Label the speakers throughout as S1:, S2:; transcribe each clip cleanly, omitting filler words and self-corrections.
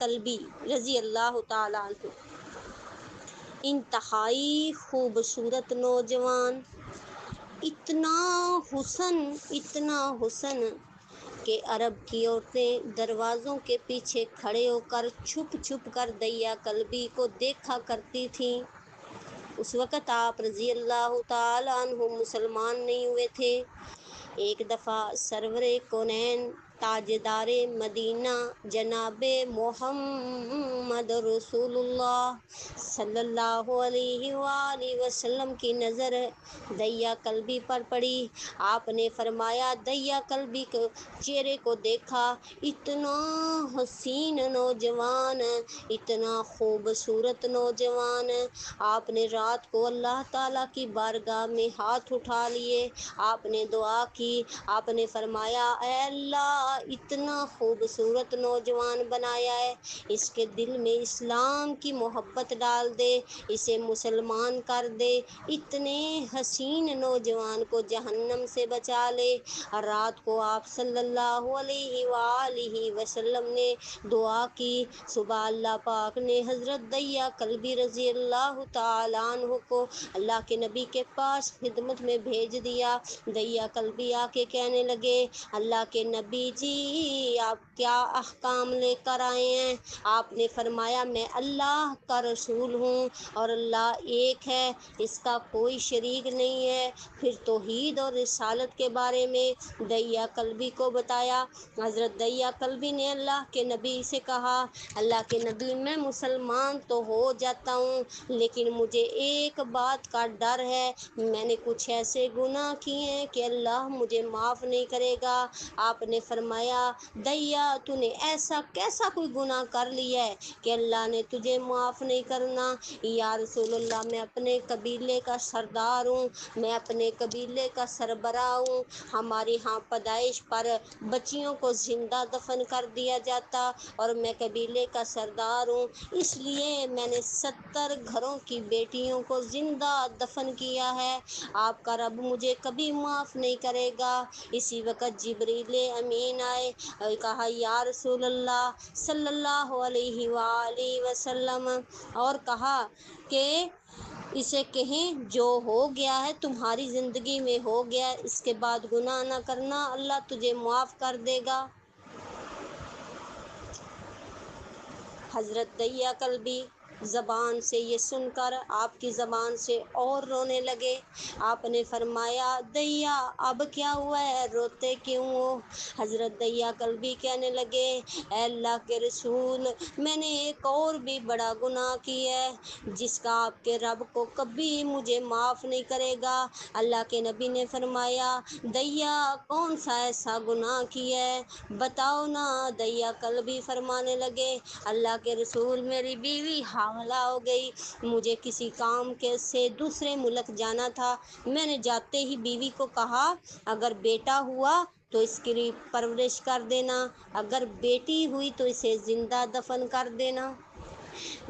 S1: کلبی رضی اللہ تعالیٰ عنہ انتہائی خوبصورت نوجوان، اتنا حسن کہ عرب کی عورتیں دروازوں کے پیچھے کھڑے ہو کر چھپ چھپ کر دیا کلبی کو دیکھا کرتی تھیں۔ اس وقت آپ رضی اللہ تعالیٰ عنہ مسلمان نہیں ہوئے تھے۔ ایک دفعہ سرور کونین تاجدار مدینہ جناب محمد رسول اللہ صلی اللہ علیہ وآلہ وسلم کی نظر دیا کلبی پر پڑی۔ آپ نے فرمایا، دیا کلبی کے چہرے کو دیکھا، اتنا حسین نوجوان، اتنا خوبصورت نوجوان۔ آپ نے رات کو اللہ تعالیٰ کی بارگاہ میں ہاتھ اٹھا لیے، آپ نے دعا کی، آپ نے فرمایا، اے اللہ اتنا خوبصورت نوجوان بنایا ہے، اس کے دل میں اسلام کی محبت ڈال دے، اسے مسلمان کر دے، اتنے حسین نوجوان کو جہنم سے بچا لے۔ رات کو آپ صلی اللہ علیہ وآلہ وسلم نے دعا کی، صبح اللہ پاک نے حضرت دیا کلبی رضی اللہ تعالیٰ عنہ کو اللہ کے نبی کے پاس خدمت میں بھیج دیا۔ دیا کلبی آ کے کہنے لگے، اللہ کے نبی جی آپ کیا احکام لے کر آئے ہیں؟ آپ نے فرمایا، میں اللہ کا رسول ہوں اور اللہ ایک ہے، اس کا کوئی شریک نہیں ہے۔ پھر توحید اور رسالت کے بارے میں دیا کلبی کو بتایا۔ حضرت دیا کلبی نے اللہ کے نبی سے کہا، اللہ کے نبی میں مسلمان تو ہو جاتا ہوں لیکن مجھے ایک بات کا ڈر ہے، میں نے کچھ ایسے گناہ کیے ہیں کہ اللہ مجھے معاف نہیں کرے گا۔ آپ نے فرمایا، دیا تو نے ایسا کیسا کوئی گناہ کر لیا ہے کہ اللہ نے تجھے معاف نہیں کرنا؟ یا رسول اللہ، میں اپنے قبیلے کا سردار ہوں، میں اپنے قبیلے کا سربراہ ہوں، ہمارے ہاں پیدائش پر بچیوں کو زندہ دفن کر دیا جاتا اور میں قبیلے کا سردار ہوں، اس لیے میں نے 70 گھروں کی بیٹیوں کو زندہ دفن کیا ہے، آپ کا رب مجھے کبھی معاف نہیں کرے گا۔ اسی وقت جبریل امین آئے اور کہا، یا رسول اللہ صلی اللہ علیہ وآلہ وسلم، اور کہا کہ اسے کہیں جو ہو گیا ہے تمہاری زندگی میں ہو گیا، اس کے بعد گناہ نہ کرنا، اللہ تجھے معاف کر دے گا۔ حضرت دیا کلبی زبان سے یہ سن کر آپ کی زبان سے اور رونے لگے۔ آپ نے فرمایا، دیا اب کیا ہوا ہے، روتے کیوں ہو؟ حضرت دیا کلبی کہنے لگے، اے اللہ کے رسول، میں نے ایک اور بھی بڑا گناہ کیا ہے جس کا آپ کے رب کو کبھی مجھے معاف نہیں کرے گا۔ اللہ کے نبی نے فرمایا، دیا کون سا ایسا گناہ کیا ہے، بتاؤ نا۔ دیا کلبی فرمانے لگے، اللہ کے رسول، میری بیوی حاملہ ہو گئی، مجھے کسی کام کے سے دوسرے ملک جانا تھا، میں نے جاتے ہی بیوی کو کہا، اگر بیٹا ہوا تو اس کی پرورش کر دینا، اگر بیٹی ہوئی تو اسے زندہ دفن کر دینا۔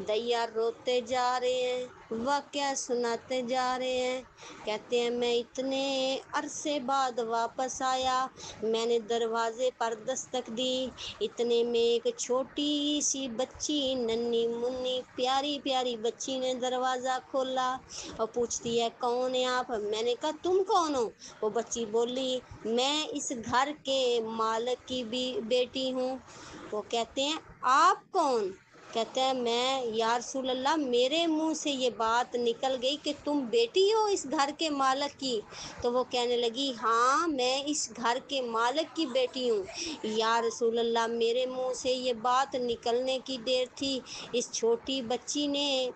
S1: دیا روتے جا رہے ہیں، واقعہ سناتے جا رہے ہیں، کہتے ہیں، میں اتنے عرصے بعد واپس آیا، میں نے دروازے پر دستک دی، اتنے میں ایک چھوٹی سی بچی، ننھی منی پیاری پیاری بچی نے دروازہ کھولا اور پوچھتی ہے، کون ہے آپ؟ میں نے کہا، تم کون ہو؟ وہ بچی بولی، میں اس گھر کے مالک کی بھی بیٹی ہوں۔ وہ کہتے ہیں، آپ کون؟ کہتے ہیں، میں، یا رسول اللہ، میرے منہ سے یہ بات نکل گئی کہ تم بیٹی ہو اس گھر کے مالک کی؟ تو وہ کہنے لگی، ہاں میں اس گھر کے مالک کی بیٹی ہوں۔ یا رسول اللہ، میرے منہ سے یہ بات نکلنے کی دیر تھی، اس چھوٹی بچی نے،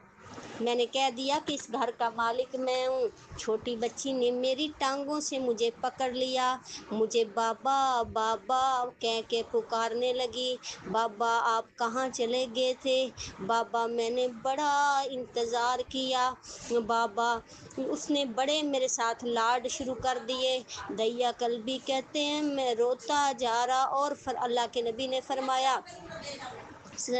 S1: میں نے کہہ دیا کہ اس گھر کا مالک میں ہوں، چھوٹی بچی نے میری ٹانگوں سے مجھے پکڑ لیا، مجھے بابا بابا کہہ کے پکارنے لگی، بابا آپ کہاں چلے گئے تھے؟ بابا میں نے بڑا انتظار کیا، بابا۔ اس نے بڑے میرے ساتھ لاڈ شروع کر دیے۔ دیا کلبی کہتے ہیں، میں روتا جا رہا اور اللہ کے نبی نے فرمایا،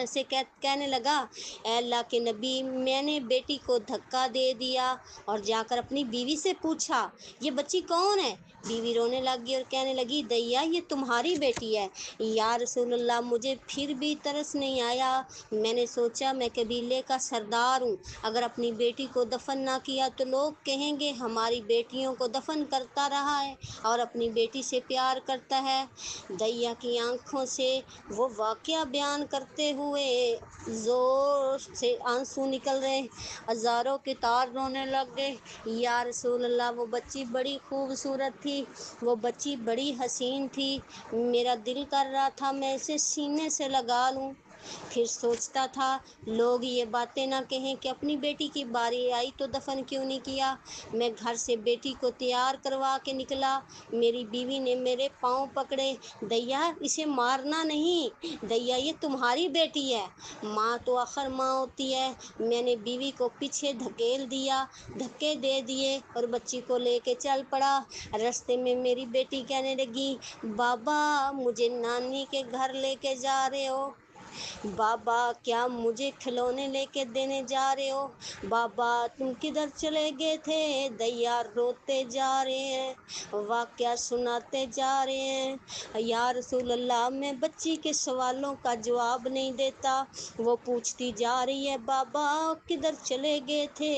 S1: سے کہنے لگا، اے اللہ کے نبی، میں نے بیٹی کو دھکا دے دیا اور جا کر اپنی بیوی سے پوچھا، یہ بچی کون ہے؟ بیوی رونے لگی اور کہنے لگی دیا یہ تمہاری بیٹی ہے۔ یا رسول اللہ مجھے پھر بھی ترس نہیں آیا۔ میں نے سوچا میں قبیلے کا سردار ہوں، اگر اپنی بیٹی کو دفن نہ کیا تو لوگ کہیں گے ہماری بیٹیوں کو دفن کرتا رہا ہے اور اپنی بیٹی سے پیار کرتا ہے۔ دیا کی آنکھوں سے وہ واقعہ بیان کرتے ہوئے زور سے آنسو نکل رہے، ہزاروں کے تار رونے لگ گئے۔ یا رسول اللہ وہ بچی بڑی خوبصورت تھی، وہ بچی بڑی حسین تھی، میرا دل کر رہا تھا میں اسے سینے سے لگا لوں۔ پھر سوچتا تھا لوگ یہ باتیں نہ کہیں کہ اپنی بیٹی کی باری آئی تو دفن کیوں نہیں کیا۔ میں گھر سے بیٹی کو تیار کروا کے نکلا، میری بیوی نے میرے پاؤں پکڑے، دیا اسے مارنا نہیں، دیا یہ تمہاری بیٹی ہے، ماں تو آخر ماں ہوتی ہے۔ میں نے بیوی کو پیچھے دھکیل دیا، دھکے دے دیے اور بچی کو لے کے چل پڑا۔ راستے میں میری بیٹی کہنے لگی بابا مجھے نانی کے گھر لے کے جا رہے ہو، بابا کیا مجھے کھلونے لے کے دینے جا رہے ہو، بابا تم کدھر چلے گئے تھے۔ دیا روتے جا رہے ہیں، واقعہ سناتے جا رہے ہیں۔ یا رسول اللہ میں بچی کے سوالوں کا جواب نہیں دیتا، وہ پوچھتی جا رہی ہے بابا کدھر چلے گئے تھے،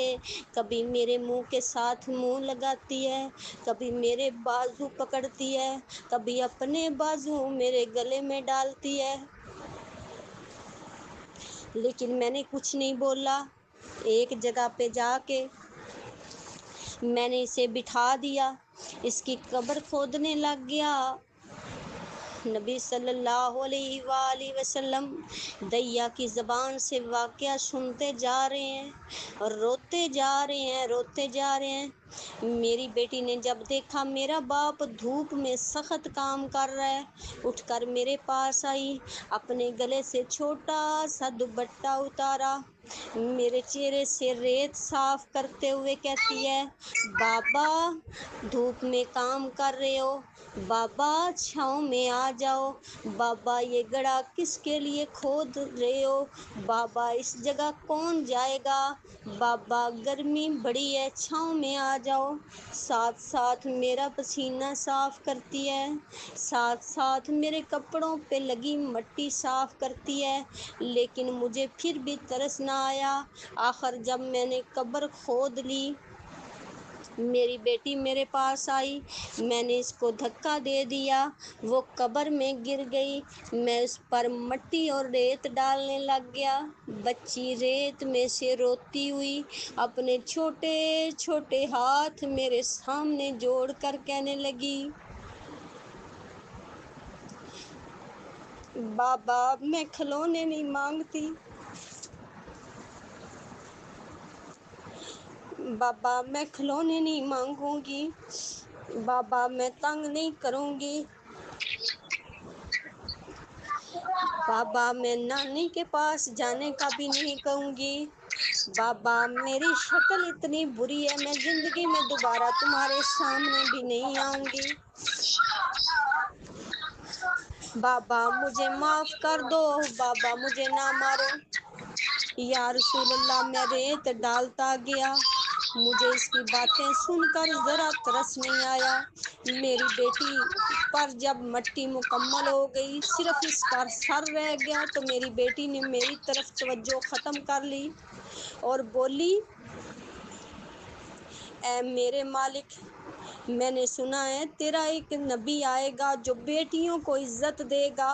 S1: کبھی میرے منہ کے ساتھ منہ لگاتی ہے، کبھی میرے بازو پکڑتی ہے، کبھی اپنے بازو میرے گلے میں ڈالتی ہے، لیکن میں نے کچھ نہیں بولا۔ ایک جگہ پہ جا کے میں نے اسے بٹھا دیا، اس کی قبر کھودنے لگ گیا۔ نبی صلی اللہ علیہ وآلہ وسلم دیا کی زبان سے واقعہ سنتے جا رہے ہیں اور روتے جا رہے ہیں، روتے جا رہے ہیں۔ میری بیٹی نے جب دیکھا میرا باپ دھوپ میں سخت کام کر رہا ہے، اٹھ کر میرے پاس آئی، اپنے گلے سے چھوٹا سا دوپٹہ اتارا، میرے چہرے سے ریت صاف کرتے ہوئے کہتی ہے بابا دھوپ میں کام کر رہے ہو، بابا چھاؤں میں آ جاؤ، بابا یہ گڑھا کس کے لیے کھود رہے ہو، بابا اس جگہ کون جائے گا، بابا گرمی بڑی ہے چھاؤں میں آ جاؤ، ساتھ ساتھ میرا پسینہ صاف کرتی ہے، ساتھ ساتھ میرے کپڑوں پہ لگی مٹی صاف کرتی ہے، لیکن مجھے پھر بھی ترس نہ آیا۔ آخر جب میں نے قبر کھود لی، میری بیٹی میرے پاس آئی، میں نے اس کو دھکا دے دیا، وہ قبر میں گر گئی، میں اس پر مٹی اور ریت ڈالنے لگ گیا۔ بچی ریت میں سے روتی ہوئی اپنے چھوٹے چھوٹے ہاتھ میرے سامنے جوڑ کر کہنے لگی بابا میں کھلونے نہیں مانگتی، بابا میں کھلونے نہیں مانگوں گی، بابا میں تنگ نہیں کروں گی، بابا میں نانی کے پاس جانے کا بھی نہیں کہوں گی، بابا میری شکل اتنی بری ہے میں زندگی میں دوبارہ تمہارے سامنے بھی نہیں آؤں گی، بابا مجھے معاف کر دو، بابا مجھے نہ مارو۔ یا رسول اللہ میں ریت ڈالتا گیا، مجھے اس کی باتیں سن کر ذرا ترس نہیں آیا۔ میری بیٹی پر جب مٹی مکمل ہو گئی، صرف اس کا سر رہ گیا تو میری بیٹی نے میری طرف توجہ ختم کر لی اور بولی اے میرے مالک، میں نے سنا ہے تیرا ایک نبی آئے گا جو بیٹیوں کو عزت دے گا،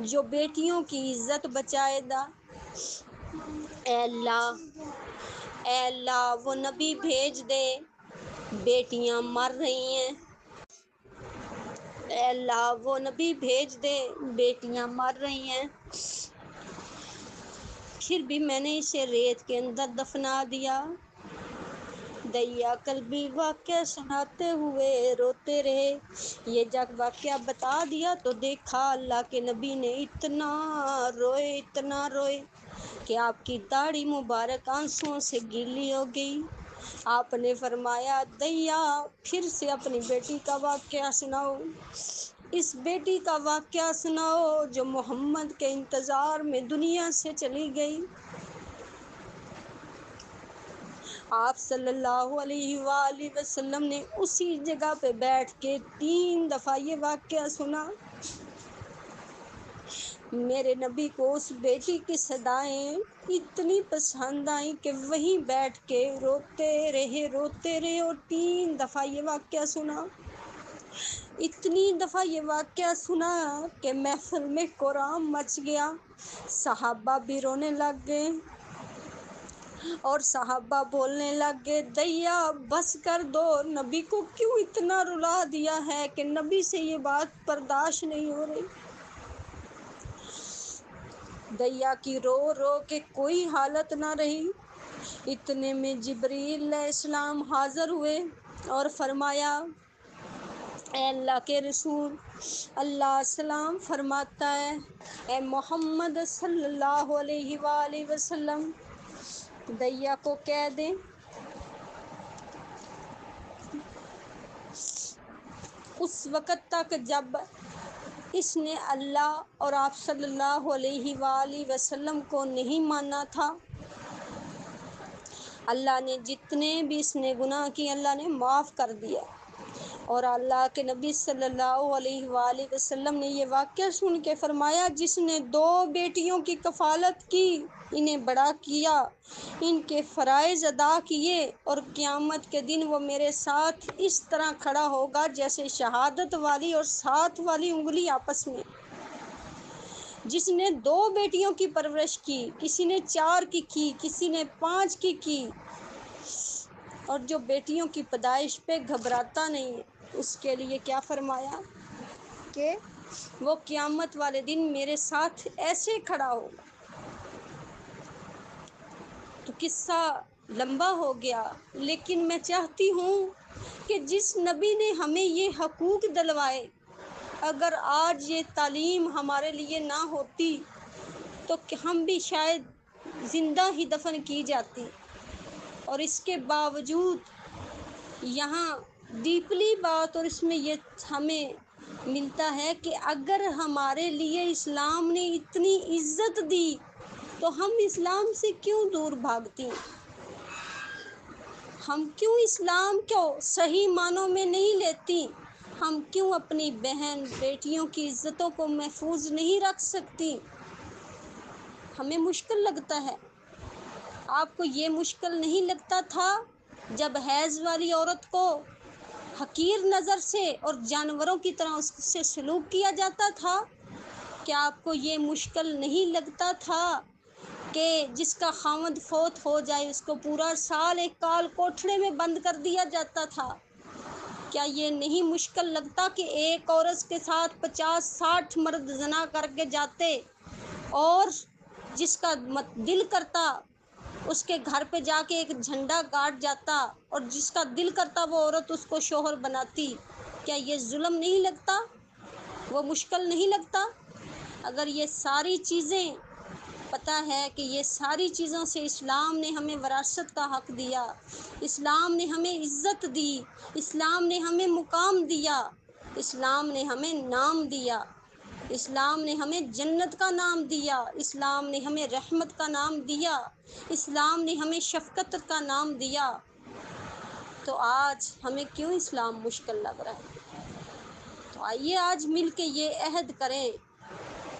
S1: جو بیٹیوں کی عزت بچائے گا، اے اللہ وہ نبی بھیج دے، بیٹیاں مر رہی ہیں، اے اللہ وہ نبی بھیج دے، بیٹیاں مر رہی ہیں۔ پھر بھی میں نے اسے ریت کے اندر دفنا دیا۔ دیا قلبی واقعہ سناتے ہوئے روتے رہے۔ یہ جب واقعہ بتا دیا تو دیکھا اللہ کے نبی نے اتنا روئے کہ آپ کی داڑھی مبارک آنسوؤں سے گیلی ہو گئی۔ آپ نے فرمایا دیا پھر سے اپنی بیٹی کا واقعہ سناؤ، اس بیٹی کا واقعہ سناؤ جو محمد کے انتظار میں دنیا سے چلی گئی۔ آپ صلی اللہ علیہ وآلہ وسلم نے اسی جگہ پہ بیٹھ کے 3 دفعہ یہ واقعہ سنا۔ میرے نبی کو اس بیٹی کی صدائیں اتنی پسند آئیں کہ وہیں بیٹھ کے روتے رہے اور 3 دفعہ یہ واقعہ سنا۔ اتنی دفعہ یہ واقعہ سنا کہ محفل میں قرآن مچ گیا، صحابہ بھی رونے لگ گئے اور صحابہ بولنے لگ گئے، دیا بس کر دو، نبی کو کیوں اتنا رلا دیا ہے کہ نبی سے یہ بات برداشت نہیں ہو رہی۔ دیا کی رو رو کے کوئی حالت نہ رہی۔ اتنے میں جبریل علیہ السلام حاضر ہوئے اور فرمایا، اے اللہ کے رسول، اللہ السلام فرماتا ہے، اے محمد صلی اللہ علیہ وآلہ وسلم، دیا کو کہہ دیں اس وقت تک جب اس نے اللہ اور آپ صلی اللہ علیہ وآلہ وسلم کو نہیں مانا تھا، اللہ نے جتنے بھی اس نے گناہ کیے اللہ نے معاف کر دیا۔ اور اللہ کے نبی صلی اللہ علیہ وآلہ وسلم نے یہ واقعہ سن کے فرمایا، جس نے 2 بیٹیوں کی کفالت کی، انہیں بڑا کیا، ان کے فرائض ادا کیے، اور قیامت کے دن وہ میرے ساتھ اس طرح کھڑا ہوگا جیسے شہادت والی اور 7 والی انگلی آپس میں۔ جس نے 2 بیٹیوں کی پرورش کی، کسی نے 4 کی، کسی نے 5 کی، اور جو بیٹیوں کی پیدائش پہ گھبراتا نہیں، اس کے لیے کیا فرمایا کہ وہ قیامت والے دن میرے ساتھ ایسے کھڑا ہوگا۔ تو قصہ لمبا ہو گیا، لیکن میں چاہتی ہوں کہ جس نبی نے ہمیں یہ حقوق دلوائے، اگر آج یہ تعلیم ہمارے لیے نہ ہوتی تو ہم بھی شاید زندہ ہی دفن کی جاتی۔ اور اس کے باوجود یہاں ڈیپلی بات، اور اس میں یہ ہمیں ملتا ہے کہ اگر ہمارے لیے اسلام نے اتنی عزت دی تو ہم اسلام سے کیوں دور بھاگتی ہیں؟ ہم کیوں اسلام کو صحیح معنوں میں نہیں لیتی؟ ہم کیوں اپنی بہن بیٹیوں کی عزتوں کو محفوظ نہیں رکھ سکتی؟ ہمیں مشکل لگتا ہے۔ آپ کو یہ مشکل نہیں لگتا تھا جب حیض والی عورت کو حقیر نظر سے اور جانوروں کی طرح اس سے سلوک کیا جاتا تھا؟ کیا آپ کو یہ مشکل نہیں لگتا تھا کہ جس کا خاوند فوت ہو جائے اس کو پورا سال ایک کال کوٹھڑے میں بند کر دیا جاتا تھا؟ کیا یہ نہیں مشکل لگتا کہ ایک عورت کے ساتھ 50-60 مرد زنا کر کے جاتے، اور جس کا دل کرتا اس کے گھر پہ جا کے ایک جھنڈا گاڑ جاتا، اور جس کا دل کرتا وہ عورت اس کو شوہر بناتی؟ کیا یہ ظلم نہیں لگتا؟ وہ مشکل نہیں لگتا؟ اگر یہ ساری چیزیں پتہ ہے کہ یہ ساری چیزوں سے اسلام نے ہمیں وراثت کا حق دیا، اسلام نے ہمیں عزت دی، اسلام نے ہمیں مقام دیا، اسلام نے ہمیں نام دیا، اسلام نے ہمیں جنت کا نام دیا، اسلام نے ہمیں رحمت کا نام دیا، اسلام نے ہمیں شفقت کا نام دیا، تو آج ہمیں کیوں اسلام مشکل لگ رہا ہے؟ تو آئیے آج مل کے یہ عہد کریں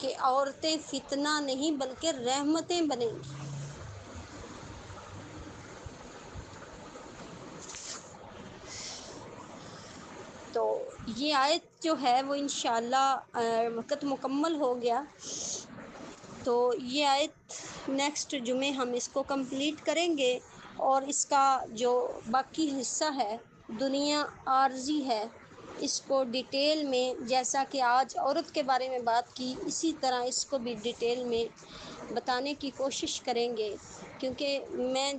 S1: کہ عورتیں فتنہ نہیں بلکہ رحمتیں بنیں گی۔ تو یہ آیت جو ہے وہ انشاءاللہ وقت مکمل ہو گیا، تو یہ آیت نیکسٹ جمعے ہم اس کو کمپلیٹ کریں گے، اور اس کا جو باقی حصہ ہے دنیا عارضی ہے، اس کو ڈیٹیل میں، جیسا کہ آج عورت کے بارے میں بات کی، اسی طرح اس کو بھی ڈیٹیل میں بتانے کی کوشش کریں گے، کیونکہ میں